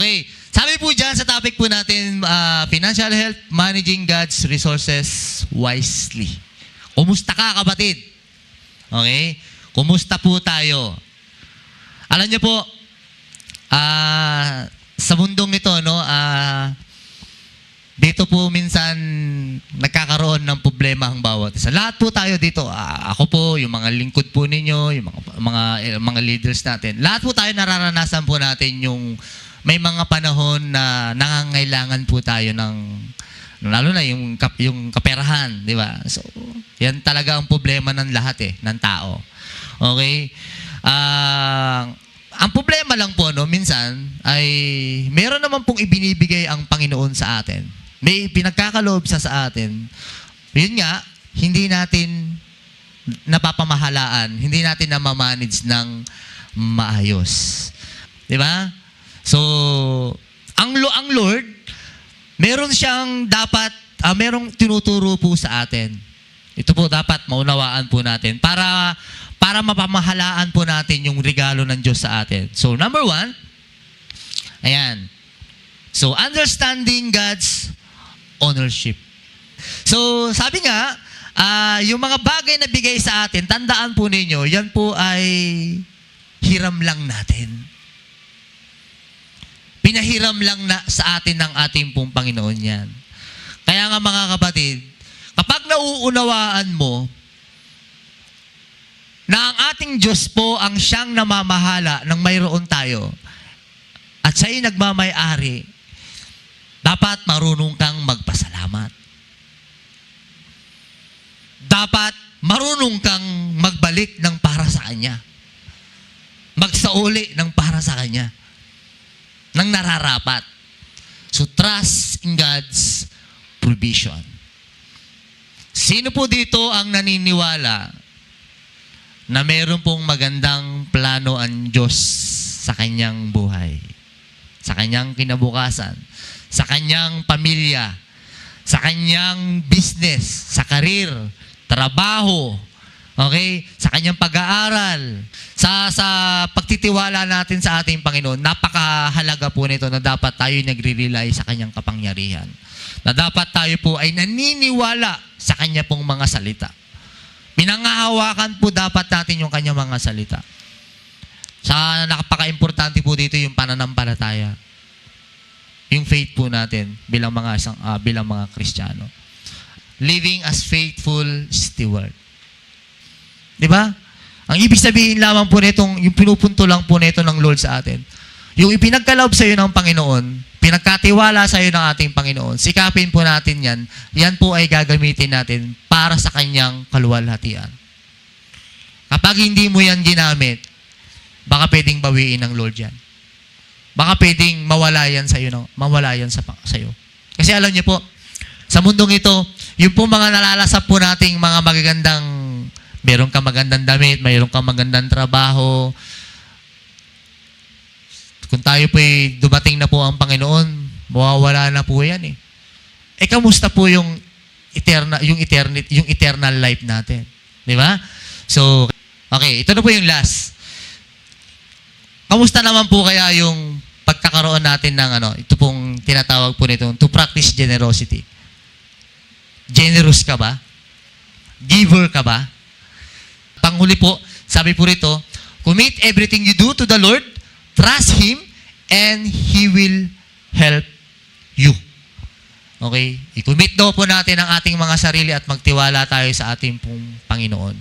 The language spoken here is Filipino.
Okay. Sabi po dyan sa topic po natin, financial health, managing God's resources wisely. Kumusta ka, kapatid? Okay? Kumusta po tayo? Alam niyo po, sa mundong ito, no, dito po minsan nagkakaroon ng problema ang bawat isa. Lahat po tayo dito, ako po, yung mga lingkod po ninyo, yung mga leaders natin. Lahat po tayo nararanasan po natin yung may mga panahon na nangangailangan po tayo ng, lalo na yung kaperahan, di ba? So, yan talaga ang problema ng lahat ng tao. Okay? Ang problema lang po, no, minsan, ay meron naman pong ibinibigay ang Panginoon sa atin. May pinagkakaloob sa atin. Yun nga, hindi natin napapamahalaan, hindi natin namamanage ng maayos. Di ba? So, ang Lord, meron siyang dapat, merong tinuturo po sa atin. Ito po dapat maunawaan po natin para mapamahalaan po natin yung regalo ng Diyos sa atin. So, number 1, ayan. So, understanding God's ownership. So, sabi nga, yung mga bagay na bigay sa atin, tandaan po ninyo, yan po ay hiram lang natin. Pinahiram lang na sa atin ng ating pong Panginoon yan. Kaya nga mga kapatid, kapag nauunawaan mo na ang ating Diyos po ang siyang namamahala ng mayroon tayo at siya'y nagmamay-ari, dapat marunong kang magpasalamat. Dapat marunong kang magbalik ng para sa Kanya. Magsauli ng para sa Kanya. Nang nararapat. So, trust in God's provision. Sino po dito ang naniniwala na meron pong magandang plano ang Diyos sa kanyang buhay, sa kanyang kinabukasan, sa kanyang pamilya, sa kanyang business, sa karir, trabaho, okay? Sa kanyang pag-aaral, sa pagtitiwala natin sa ating Panginoon, napakahalaga po nito na dapat tayo nagre-rely sa kanyang kapangyarihan. Na dapat tayo po ay naniniwala sa kanya pong mga salita. Pinangahawakan po dapat natin yung kanyang mga salita. Napaka-importante po dito yung pananampalataya. Yung faith po natin bilang mga Kristiyano. Living as faithful steward. Di ba? Ang ibig sabihin lamang po nitong, yung pinupunto lang po nito ng Lord sa atin. Yung ipinagkaloob sa iyo ng Panginoon, pinagkatiwala sa iyo ng ating Panginoon, sikapin po natin yan, yan po ay gagamitin natin para sa kanyang kaluwalhatian. Kapag hindi mo yan ginamit, baka pwedeng bawiin ng Lord yan. Baka pwedeng mawala yan sa iyo. Kasi alam niyo po, sa mundong ito, yung po mga nalalasap po nating mga magagandang, meron kang magandang damit, mayroon kang magandang trabaho. Kung tayo po'y dumating na po ang Panginoon, mawawala na po yan eh. Kamusta po yung eternal life natin? Di ba? So, okay, ito na po yung last. Kamusta naman po kaya yung pagkakaroon natin ng ito pong tinatawag po nito, to practice generosity. Generous ka ba? Giver ka ba? Panghuli po, sabi po rito, commit everything you do to the Lord, trust Him, and He will help you. Okay? I-commit daw po natin ang ating mga sarili at magtiwala tayo sa ating pong Panginoon.